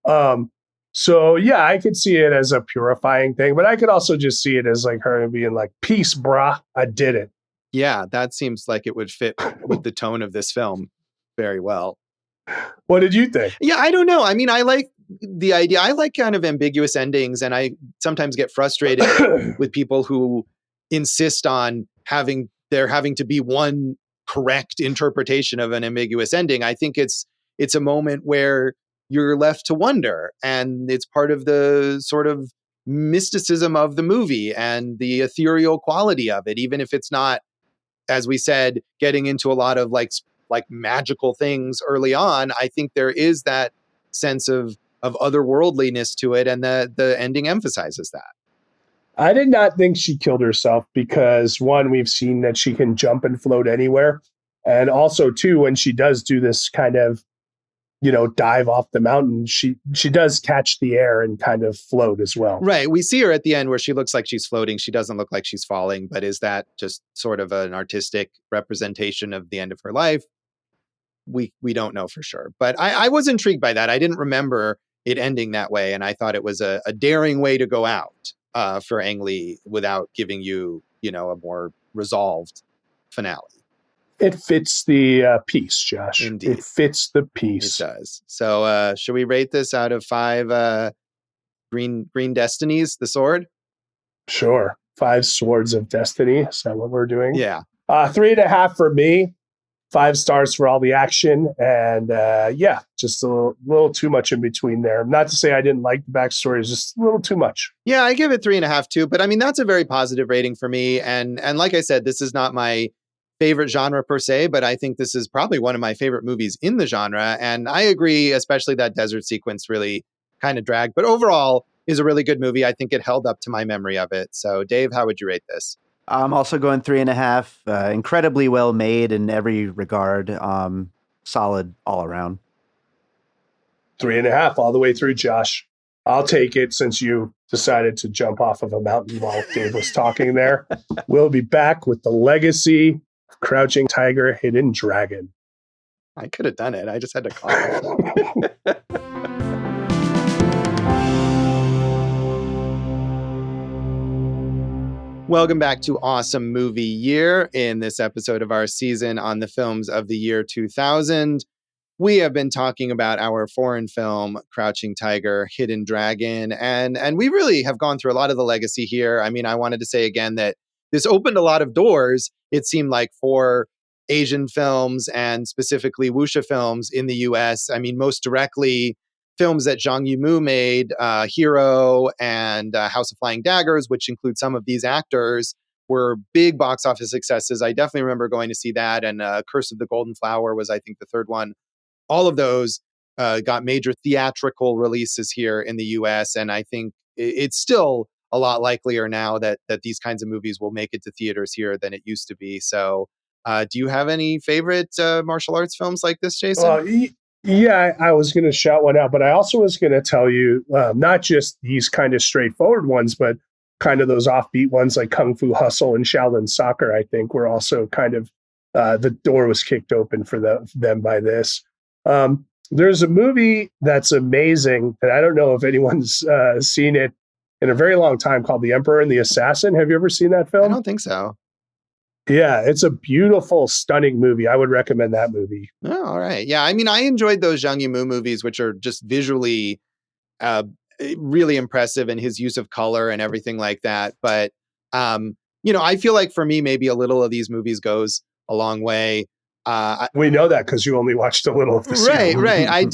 Um, so yeah, I could see it as a purifying thing, but I could also just see it as like her being like, "Peace, brah, I did it." Yeah, that seems like it would fit with the tone of this film very well. What did you think? Yeah, I don't know. I mean, I like the idea. I like kind of ambiguous endings, and I sometimes get frustrated with people who insist on having to be one correct interpretation of an ambiguous ending. I think it's a moment where you're left to wonder, and it's part of the sort of mysticism of the movie and the ethereal quality of it, even if it's not, as we said, getting into a lot of like magical things early on. I think there is that sense of otherworldliness to it, and the ending emphasizes that. I did not think she killed herself because, one, we've seen that she can jump and float anywhere. And also, two, when she does do this kind of, dive off the mountain, she does catch the air and kind of float as well. Right. We see her at the end where she looks like she's floating. She doesn't look like she's falling, but is that just sort of an artistic representation of the end of her life? We don't know for sure. But I was intrigued by that. I didn't remember it ending that way, and I thought it was a daring way to go out for Ang Lee without giving you, a more resolved finale. It fits the piece, Josh. Indeed. It fits the piece. It does. So should we rate this out of 5 green destinies, the sword? Sure. 5 swords of destiny. Is that what we're doing? Yeah. 3.5 for me. 5 stars for all the action. And just a little too much in between there. Not to say I didn't like the backstory, it's just a little too much. Yeah, I give it 3.5 too. But I mean, that's a very positive rating for me. And like I said, this is not my favorite genre per se, but I think this is probably one of my favorite movies in the genre. And I agree, especially that desert sequence really kind of dragged. But overall, is a really good movie. I think it held up to my memory of it. So, Dave, how would you rate this? I'm also going 3.5. Incredibly well made in every regard. Solid all around. 3.5 all the way through, Josh. I'll take it since you decided to jump off of a mountain while Dave was talking there. We'll be back with the legacy of Crouching Tiger, Hidden Dragon. I could have done it. I just had to cough. Welcome back to Awesome Movie Year. In this episode of our season on the films of the year 2000, we have been talking about our foreign film, Crouching Tiger, Hidden Dragon, and we really have gone through a lot of the legacy here. I mean, I wanted to say again that this opened a lot of doors, it seemed like, for Asian films and specifically wuxia films in the US. I mean, most directly, films that Zhang Yimou made, Hero and House of Flying Daggers, which include some of these actors, were big box office successes. I definitely remember going to see that. And Curse of the Golden Flower was, I think, the third one. All of those got major theatrical releases here in the US. And I think it's still a lot likelier now that these kinds of movies will make it to theaters here than it used to be. So do you have any favorite martial arts films like this, Jason? Yeah, I was going to shout one out, but I also was going to tell you not just these kind of straightforward ones, but kind of those offbeat ones like Kung Fu Hustle and Shaolin Soccer, I think, were also kind of the door was kicked open for them by this. There's a movie that's amazing that I don't know if anyone's seen it in a very long time called The Emperor and the Assassin. Have you ever seen that film? I don't think so. Yeah, it's a beautiful, stunning movie. I would recommend that movie. Oh, all right. Yeah, I mean, I enjoyed those Zhang Yimou movies, which are just visually really impressive, and his use of color and everything like that. But, I feel like for me, maybe a little of these movies goes a long way. We know that because you only watched a little of the series. Right. I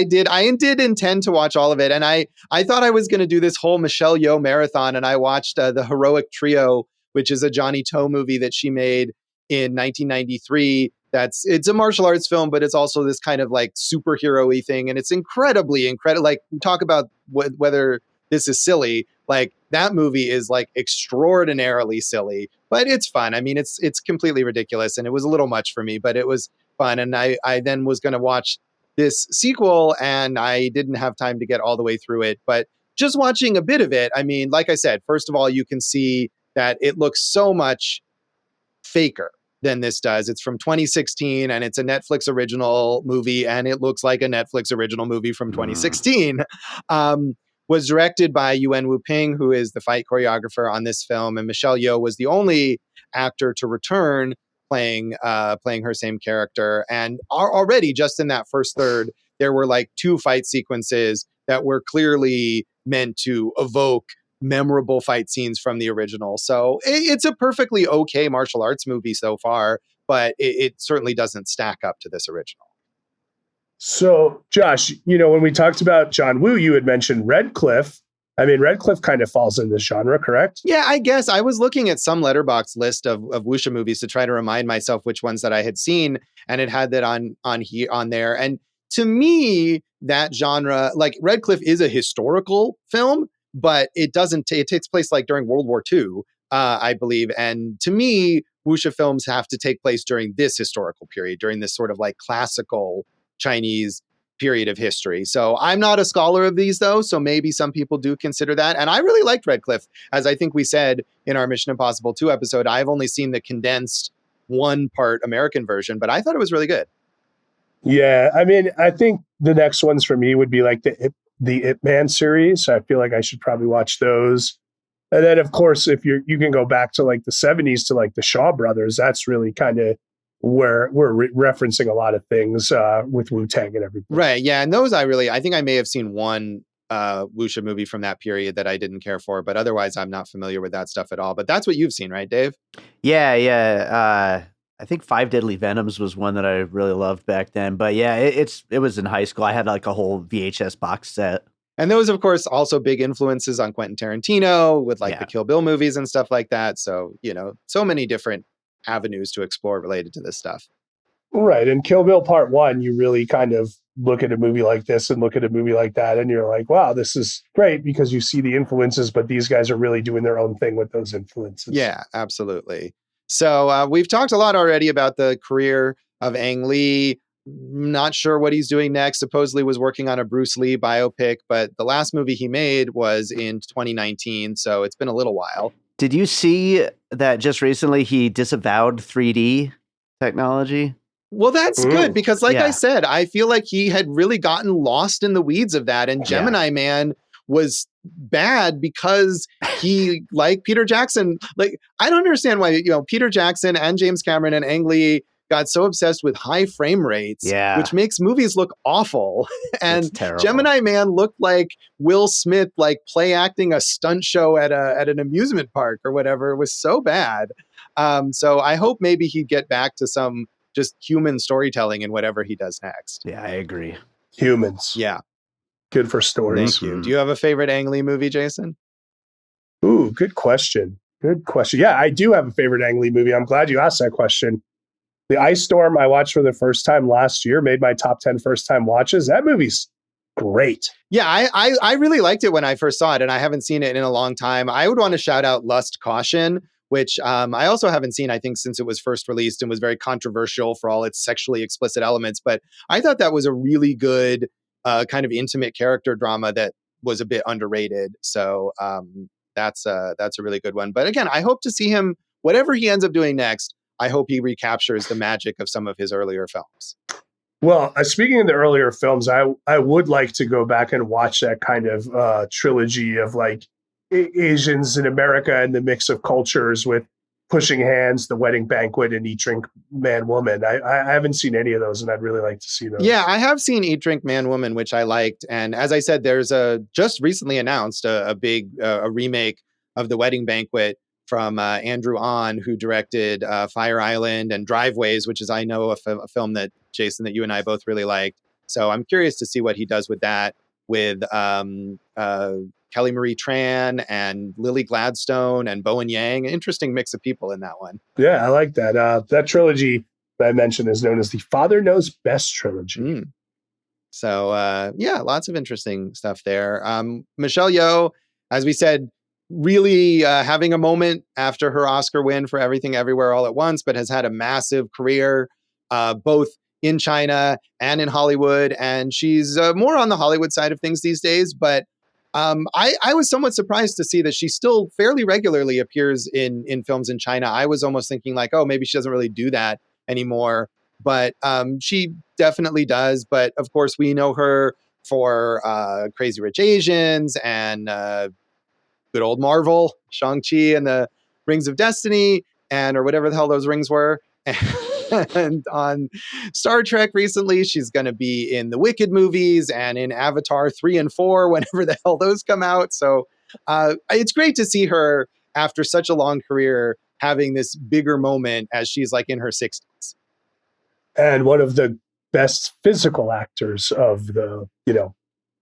did intend to watch all of it. And I thought I was going to do this whole Michelle Yeoh marathon, and I watched The Heroic Trio, which is a Johnny To movie that she made in 1993. It's a martial arts film, but it's also this kind of like superhero-y thing. And it's incredibly. Like, talk about whether this is silly. Like, that movie is like extraordinarily silly, but it's fun. I mean, it's completely ridiculous, and it was a little much for me, but it was fun. And I then was going to watch this sequel, and I didn't have time to get all the way through it. But just watching a bit of it, I mean, like I said, first of all, you can see that it looks so much faker than this does. It's from 2016 and it's a Netflix original movie, and it looks like a Netflix original movie from 2016. Was directed by Yuen Wu-ping, who is the fight choreographer on this film, and Michelle Yeoh was the only actor to return playing her same character. And already just in that first third, there were like 2 fight sequences that were clearly meant to evoke memorable fight scenes from the original. So it's a perfectly okay martial arts movie so far, but it certainly doesn't stack up to this original. So, Josh, when we talked about John Woo, you had mentioned Redcliffe. I mean, Redcliffe kind of falls in this genre, correct? Yeah, I guess I was looking at some Letterboxd list of wuxia movies to try to remind myself which ones that I had seen, and it had that on there. And to me, that genre, like Redcliffe, is a historical film, but it doesn't. It takes place like during World War II, I believe. And to me, wuxia films have to take place during this historical period, during this sort of like classical Chinese period of history. So I'm not a scholar of these, though, so maybe some people do consider that. And I really liked Redcliffe. As I think we said in our Mission Impossible 2 episode, I've only seen the condensed 1-part American version, but I thought it was really good. Yeah, I mean, I think the next ones for me would be like the Ip Man series. I feel like I should probably watch those. And then, of course, if you can go back to like the 70s to like the Shaw Brothers, that's really kind of where we're referencing a lot of things with Wu-Tang and everything. Right. Yeah. And those I think I may have seen one wuxia movie from that period that I didn't care for, but otherwise I'm not familiar with that stuff at all. But that's what you've seen, right, Dave? Yeah. I think Five Deadly Venoms was one that I really loved back then. But yeah, it was in high school. I had like a whole VHS box set. And those, of course, also big influences on Quentin Tarantino with like the Kill Bill movies and stuff like that. So, so many different avenues to explore related to this stuff. Right. And Kill Bill Part 1, you really kind of look at a movie like this and look at a movie like that, and you're like, wow, this is great because you see the influences, but these guys are really doing their own thing with those influences. Yeah, absolutely. So we've talked a lot already about the career of Ang Lee. Not sure what he's doing next. Supposedly was working on a Bruce Lee biopic, but the last movie he made was in 2019, so it's been a little while. Did you see that just recently he disavowed 3D technology? Well, that's good because I said, I feel like he had really gotten lost in the weeds of that. And Gemini Man was bad because he, like Peter Jackson, I don't understand why, Peter Jackson and James Cameron and Ang Lee got so obsessed with high frame rates, which makes movies look awful. And Gemini Man looked like Will Smith, play acting a stunt show at an amusement park or whatever. It was so bad. So I hope maybe he'd get back to some just human storytelling in whatever he does next. Yeah, I agree. Humans. Yeah. Good for stories. Thank you. Do you have a favorite Ang Lee movie, Jason? Ooh, good question. Good question. Yeah, I do have a favorite Ang Lee movie. I'm glad you asked that question. The Ice Storm I watched for the first time last year, made my top 10 first time watches. That movie's great. Yeah, I really liked it when I first saw it, and I haven't seen it in a long time. I would want to shout out Lust Caution, which I also haven't seen, I think, since it was first released and was very controversial for all its sexually explicit elements. But I thought that was a really good kind of intimate character drama that was a bit underrated. So that's a really good one. But again, I hope to see him, whatever he ends up doing next, I hope he recaptures the magic of some of his earlier films. Well, speaking of the earlier films, I would like to go back and watch that kind of trilogy of Asians in America and the mix of cultures with Pushing Hands, The Wedding Banquet, and Eat, Drink, Man, Woman. I haven't seen any of those, and I'd really like to see those. Yeah, I have seen Eat, Drink, Man, Woman, which I liked. And as I said, there's just recently announced a big remake of The Wedding Banquet from Andrew Ahn, who directed Fire Island and Driveways, which is, I know, a film that, Jason, that you and I both really liked. So I'm curious to see what he does with that, with Kelly Marie Tran and Lily Gladstone and Bowen Yang. Interesting mix of people in that one. Yeah, I like that. That trilogy that I mentioned is known as the Father Knows Best trilogy. So, lots of interesting stuff there. Michelle Yeoh, as we said, really having a moment after her Oscar win for Everything Everywhere All at Once, but has had a massive career, both in China and in Hollywood. And she's more on the Hollywood side of things these days, but I was somewhat surprised to see that she still fairly regularly appears in films in China. I was almost thinking like, oh, maybe she doesn't really do that anymore, but she definitely does. But of course, we know her for Crazy Rich Asians and good old Marvel, Shang-Chi and the Rings of Destiny, or whatever the hell those rings were. And on Star Trek recently, she's going to be in the Wicked movies and in Avatar 3 and 4, whenever the hell those come out. So it's great to see her after such a long career having this bigger moment as she's like in her 60s. And one of the best physical actors of the,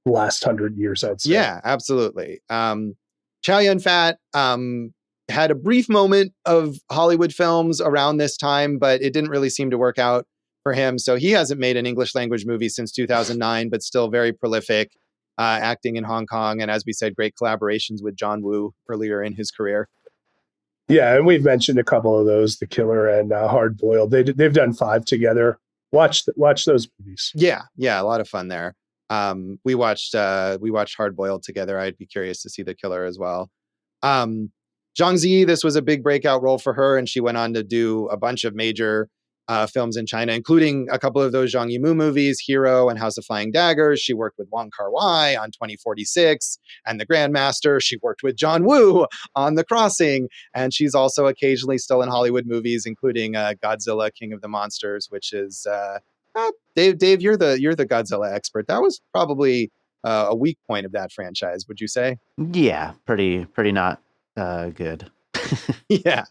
last 100 years, I'd say. Yeah, absolutely. Chow Yun-fat had a brief moment of Hollywood films around this time, but it didn't really seem to work out for him. So he hasn't made an English language movie since 2009, but still very prolific, acting in Hong Kong. And as we said, great collaborations with John Woo earlier in his career. Yeah, and we've mentioned a couple of those, The Killer and Hard Boiled. They've done 5 together. Watch those movies. Yeah, a lot of fun there. We watched Hard Boiled together. I'd be curious to see The Killer as well. Zhang Ziyi, this was a big breakout role for her, and she went on to do a bunch of major films in China, including a couple of those Zhang Yimou movies, Hero and House of Flying Daggers. She worked with Wong Kar-wai on 2046 and The Grandmaster. She worked with John Woo on The Crossing, and she's also occasionally still in Hollywood movies, including Godzilla, King of the Monsters, which is Dave, you're the Godzilla expert. That was probably a weak point of that franchise, would you say? Yeah, pretty not good. Yeah.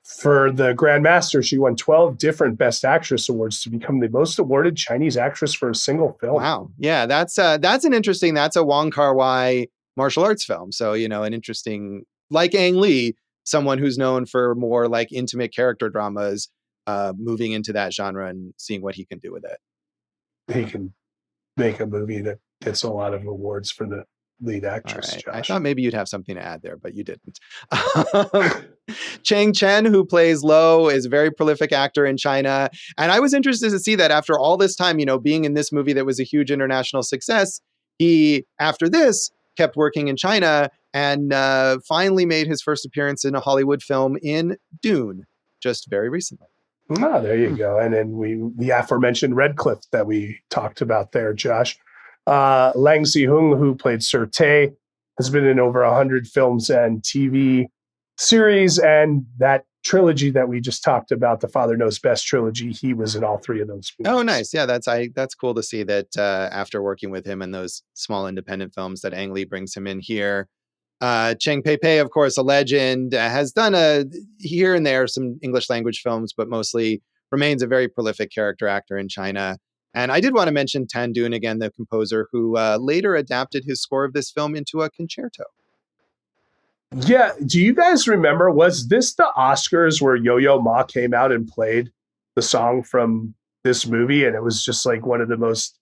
For The Grandmaster, she won 12 different Best Actress awards to become the most awarded Chinese actress for a single film. Wow. Yeah, that's a Wong Kar-wai martial arts film. So, an interesting, like Ang Lee, someone who's known for more like intimate character dramas, moving into that genre and seeing what he can do with it. He can make a movie that gets a lot of awards for the lead actress. Right. Josh. I thought maybe you'd have something to add there, but you didn't. Chen, who plays Lo, is a very prolific actor in China. And I was interested to see that after all this time, being in this movie that was a huge international success, he, after this, kept working in China and finally made his first appearance in a Hollywood film in Dune, just very recently. Ah, there you go. And then the aforementioned Redcliffe that we talked about there, Josh. Lang Si-hung, who played Sir Tay, has been in over 100 films and TV series. And that trilogy that we just talked about, the Father Knows Best trilogy, he was in all 3 of those movies. Oh, nice. Yeah, that's cool to see that after working with him in those small independent films that Ang Lee brings him in here. Cheng Pei-pei, of course, a legend, has done here and there some English language films, but mostly remains a very prolific character actor in China. And I did want to mention Tan Dun again, the composer who later adapted his score of this film into a concerto. Yeah. Do you guys remember, was this the Oscars where Yo-Yo Ma came out and played the song from this movie? And it was just like one of the most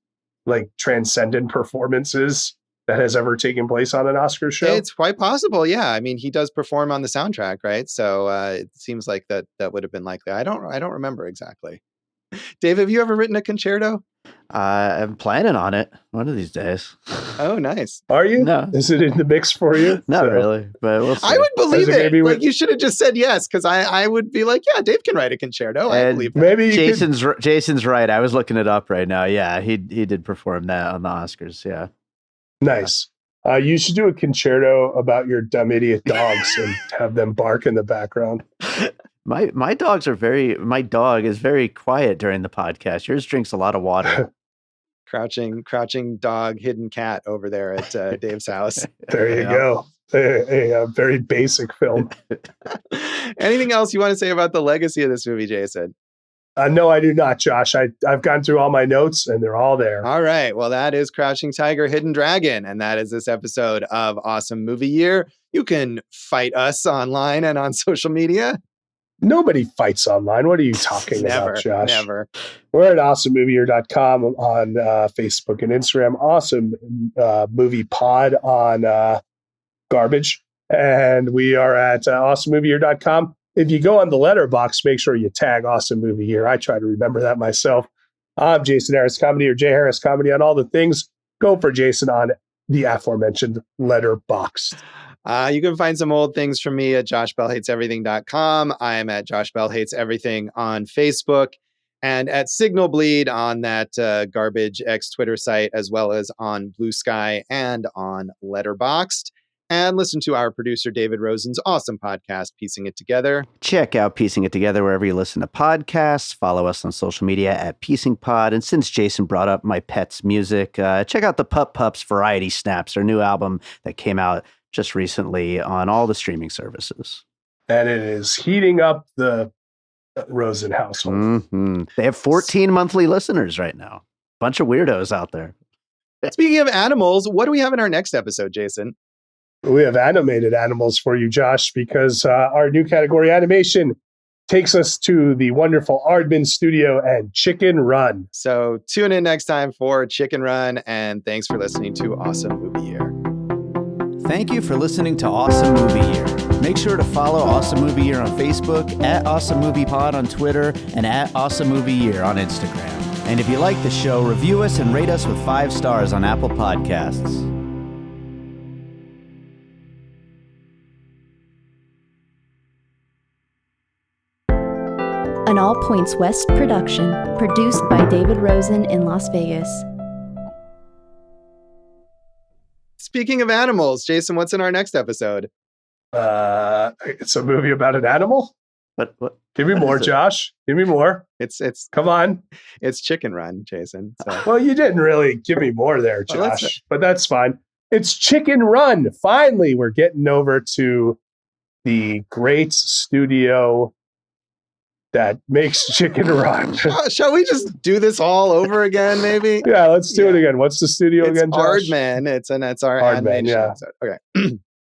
like transcendent performances that has ever taken place on an Oscar show? It's quite possible. Yeah. I mean, he does perform on the soundtrack, right? So it seems like that would have been likely. I don't remember exactly. Dave, have you ever written a concerto? I'm planning on it one of these days. Oh, nice. Are you? No. Is it in the mix for you? Not really, but we'll see. I would believe it. Like you should have just said yes, because I would be like, yeah, Dave can write a concerto. I believe that. Maybe Jason's right. I was looking it up right now. Yeah, he did perform that on the Oscars. Yeah. Nice. You should do a concerto about your dumb idiot dogs and have them bark in the background. My dog is very quiet during the podcast. Yours drinks a lot of water. Crouching dog, hidden cat over there at Dave's house. There you go. A very basic film. Anything else you want to say about the legacy of this movie, Jason? No, I do not, Josh. I've gone through all my notes and they're all there. All right. Well, that is Crouching Tiger, Hidden Dragon. And that is this episode of Awesome Movie Year. You can fight us online and on social media. Nobody fights online. What are you talking about, Josh? Never. We're at awesomemovieyear.com on Facebook and Instagram. Awesome Movie Pod on Garbage. And we are at awesomemovieyear.com. If you go on the letterbox, make sure you tag Awesome Movie Year. I try to remember that myself. I'm Jason Harris Comedy or J Harris Comedy on all the things. Go for Jason on the aforementioned Letterboxd. You can find some old things from me at joshbellhateseverything.com. I am at Josh Bell Hates Everything on Facebook and at Signal Bleed on that garbage X Twitter site, as well as on Blue Sky and on Letterboxd. And listen to our producer, David Rosen's awesome podcast, Piecing It Together. Check out Piecing It Together wherever you listen to podcasts. Follow us on social media at Piecing Pod. And since Jason brought up my pet's music, check out the Pup Pups Variety Snaps, their new album that came out just recently on all the streaming services. And it is heating up the Rosen household. Mm-hmm. They have 14 monthly listeners right now. Bunch of weirdos out there. Speaking of animals, what do we have in our next episode, Jason? We have animated animals for you, Josh, because our new category animation takes us to the wonderful Aardman Studio and Chicken Run. So tune in next time for Chicken Run, and thanks for listening to Awesome Movie Year. Thank you for listening to Awesome Movie Year. Make sure to follow Awesome Movie Year on Facebook, at Awesome Movie Pod on Twitter, and at Awesome Movie Year on Instagram. And if you like the show, review us and rate us with 5 stars on Apple Podcasts. An All Points West production, produced by David Rosen in Las Vegas. Speaking of animals, Jason, what's in our next episode? It's a movie about an animal? What? Give me more, Josh. Give me more. It's Come on. It's Chicken Run, Jason. So. Well, you didn't really give me more there, Josh, but that's fine. It's Chicken Run. Finally, we're getting over to the great studio that makes Chicken Run. Shall we just do this all over again, maybe? Yeah, let's do it again. What's the studio again, Josh? Aardman. It's our Aardman, animation yeah. episode. Okay.